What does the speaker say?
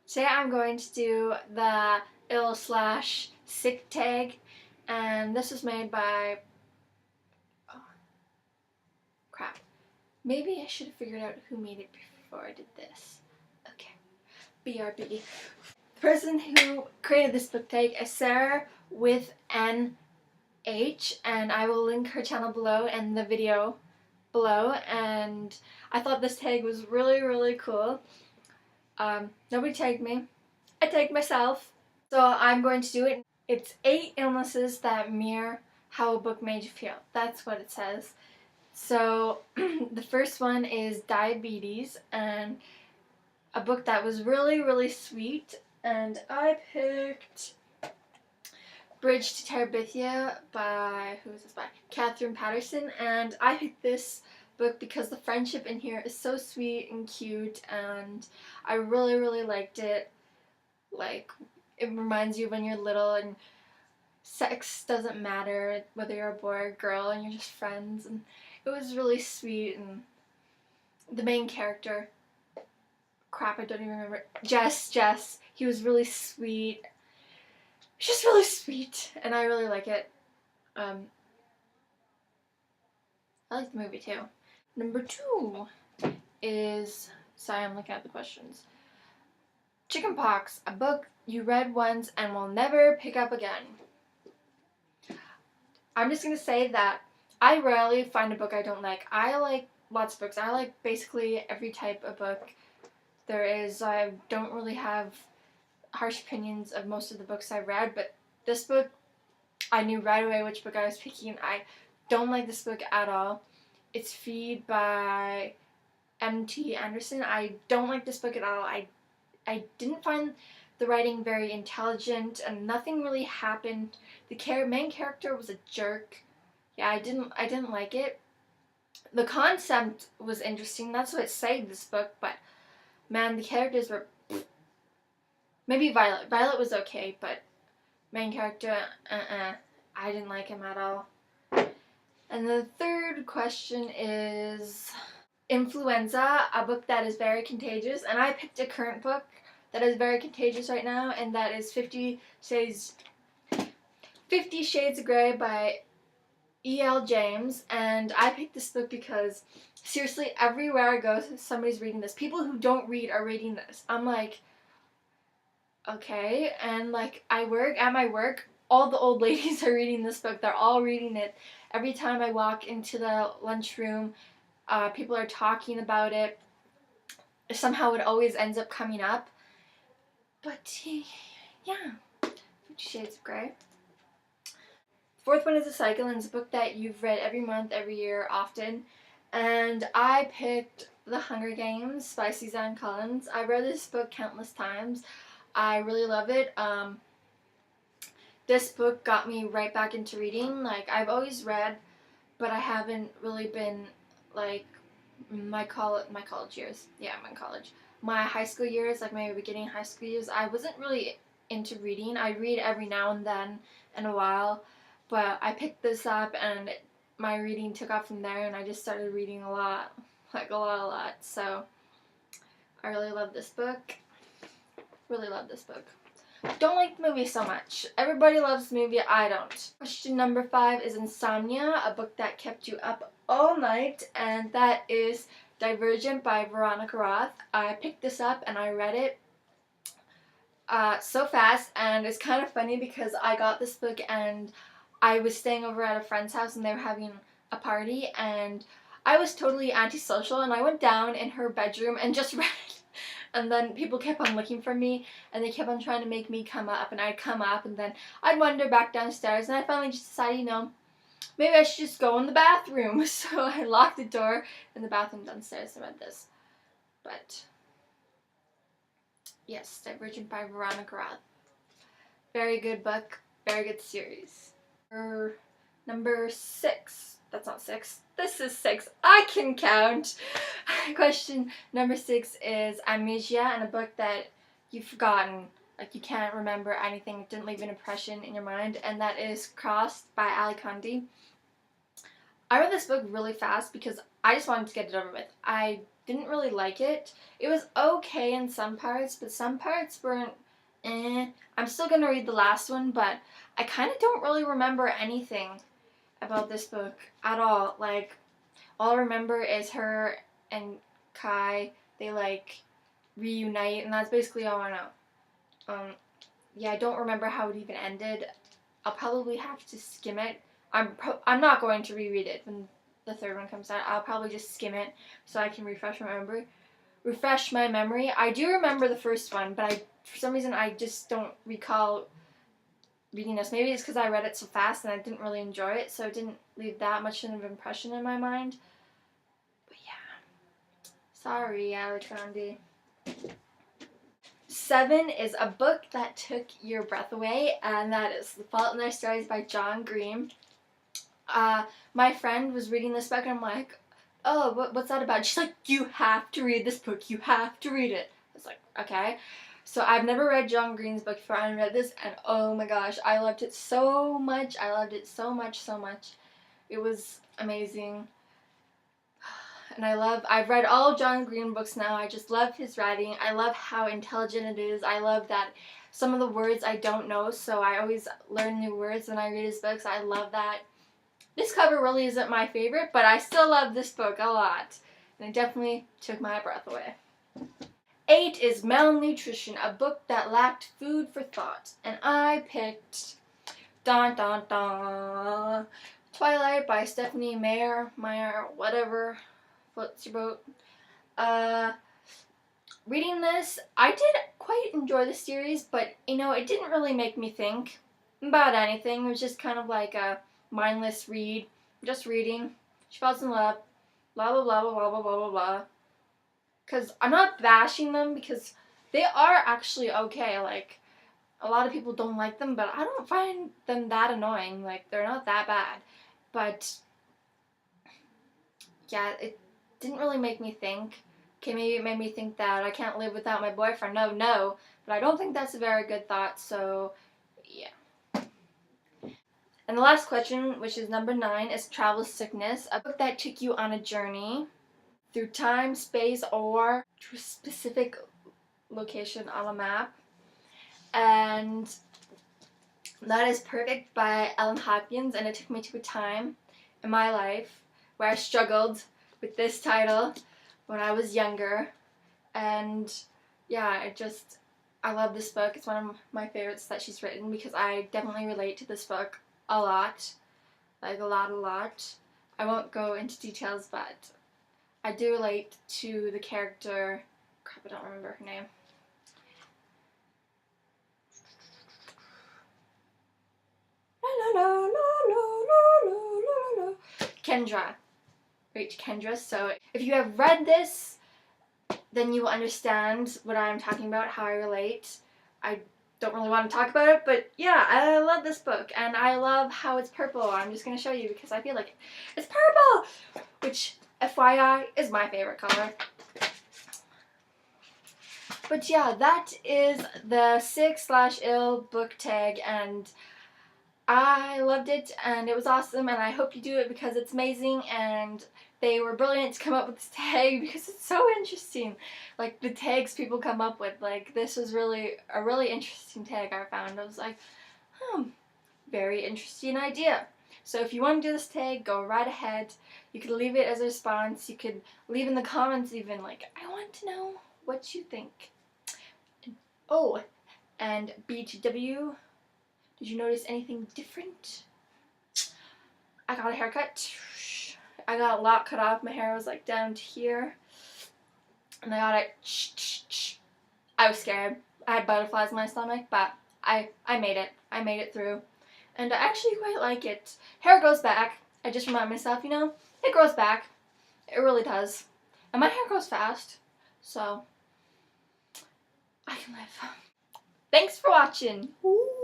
Today I'm going to do the ill/sick tag, and this was made by, oh, crap. Maybe I should have figured out who made it before I did this. Okay, BRB. The person who created this book tag is Sarah with NH, and I will link her channel below and the video below, and I thought this tag was really cool. Nobody tagged me. I tagged myself. So I'm going to do it. It's 8 illnesses that mirror how a book made you feel. That's what it says. So the first one is diabetes, and a book that was really sweet, and I picked Bridge to Terabithia by, who is this by? Catherine Patterson, and I picked this book because the friendship in here is so sweet and cute, and I really liked it. Like, it reminds you when you're little and sex doesn't matter whether you're a boy or a girl and you're just friends, and it was really sweet. And the main character, crap, I don't even remember, Jess, he was really sweet. It's just really sweet, and I really like it. I like the movie too. Number 2 is, sorry, I'm looking at the questions. Chickenpox, a book you read once and will never pick up again. I'm just going to say that I rarely find a book I don't like. I like lots of books. I like basically every type of book there is. I don't really have harsh opinions of most of the books I've read, but this book, I knew right away which book I was picking. I don't like this book at all. It's Feed by M.T. Anderson. I don't like this book at all. I didn't find the writing very intelligent, and nothing really happened. The main character was a jerk. Yeah, I didn't like it. The concept was interesting. That's what saved this book, but man, the characters were, maybe Violet. Violet was okay, but main character, I didn't like him at all. And the third question is Influenza, a book that is very contagious, and I picked a current book that is very contagious right now, and that is 50 Shades of Grey by E.L. James. And I picked this book because seriously, everywhere I go, somebody's reading this. People who don't read are reading this. I'm like, okay. And like, at my work, all the old ladies are reading this book. They're all reading it. Every time I walk into the lunchroom, people are talking about it. Somehow it always ends up coming up. But yeah, 50 Shades of Grey. Fourth one is A Cycle, and it's a book that you've read every month, every year, often. And I picked The Hunger Games by Suzanne Collins. I read this book countless times. I really love it. This book got me right back into reading. Like, I've always read, but I haven't really been, like, my college years. Yeah, I'm in college. My high school years, like my beginning high school years, I wasn't really into reading. I read every now and then in a while, but I picked this up and my reading took off from there, and I just started reading a lot, like a lot. So I really love this book. Really love this book. Don't like the movie so much. Everybody loves the movie, I don't. Question number 5 is Insomnia, a book that kept you up all night, and that is Divergent by Veronica Roth. I picked this up and I read it so fast, and it's kind of funny because I got this book and I was staying over at a friend's house and they were having a party, and I was totally antisocial, and I went down in her bedroom and just read. And then people kept on looking for me, and they kept on trying to make me come up, and I'd come up, and then I'd wander back downstairs, and I finally just decided, you know, maybe I should just go in the bathroom. So I locked the door in the bathroom downstairs and read this. But yes, Divergent by Veronica Roth. Very good book, very good series. Number 6. That's not 6. This is 6. I can count. Question number 6 is Amnesia, and a book that you've forgotten. Like, you can't remember anything. It didn't leave an impression in your mind. And that is Crossed by Ali Kandi. I read this book really fast because I just wanted to get it over with. I didn't really like it. It was okay in some parts, but some parts weren't I'm still gonna read the last one, but I kind of don't really remember anything about this book at all. Like, all I remember is her and Kai, they like reunite, and that's basically all I know. Yeah, I don't remember how it even ended. I'll probably have to skim it. I'm not going to reread it when the third one comes out. I'll probably just skim it so I can refresh my memory. I do remember the first one, but for some reason I just don't recall reading this. Maybe it's because I read it so fast and I didn't really enjoy it, so it didn't leave that much of an impression in my mind. But yeah, sorry, Alexandre. 7 is a book that took your breath away, and that is The Fault in Our Stars by John Green. My friend was reading this book, and I'm like, oh, what's that about? She's like, you have to read this book. You have to read it. I was like, okay. So I've never read John Green's book before. I read this, and oh my gosh, I loved it so much. I loved it so much, so much. It was amazing. And I've read all John Green books now. I just love his writing. I love how intelligent it is. I love that some of the words I don't know, so I always learn new words when I read his books. I love that. This cover really isn't my favorite, but I still love this book a lot. And it definitely took my breath away. 8 is Malnutrition, a book that lacked food for thought. And I picked dun dun dun Twilight by Stephanie Meyer, whatever floats your boat. Reading this, I did quite enjoy the series, but you know, it didn't really make me think about anything. It was just kind of like a mindless read, just reading. She falls in love, blah blah blah blah blah blah blah blah blah. Because I'm not bashing them, because they are actually okay. Like, a lot of people don't like them, but I don't find them that annoying. Like, they're not that bad. But yeah, it didn't really make me think. Okay, maybe it made me think that I can't live without my boyfriend. No, but I don't think that's a very good thought. So yeah. And the last question, which is number 9, is Travel Sickness, a book that took you on a journey through time, space, or to a specific location on a map. And that is Perfect by Ellen Hopkins, and it took me to a time in my life where I struggled with this title when I was younger. And yeah, I love this book. It's one of my favorites that she's written, because I definitely relate to this book a lot. Like, a lot. I won't go into details, but I do relate to the character. Crap, I don't remember her name. Kendra. Right, Kendra. So if you have read this, then you will understand what I'm talking about, how I relate. I don't really want to talk about it, but yeah, I love this book, and I love how it's purple. I'm just going to show you because I feel like it. It's purple! Which, FYI, is my favorite color. But yeah, that is the sick/ill book tag, and I loved it, and it was awesome, and I hope you do it because it's amazing, and they were brilliant to come up with this tag because it's so interesting. Like, the tags people come up with, like, this was really a really interesting tag I found. I was like, very interesting idea. So if you want to do this tag, go right ahead. You could leave it as a response. You could leave in the comments even, like, I want to know what you think. Oh, and BTW, did you notice anything different? I got a haircut. I got a lot cut off. My hair was like down to here. And I got it. I was scared. I had butterflies in my stomach, but I made it. I made it through. And I actually quite like it. Hair grows back. I just remind myself, you know, it grows back. It really does. And my hair grows fast. So I can live. Thanks for watching. Ooh.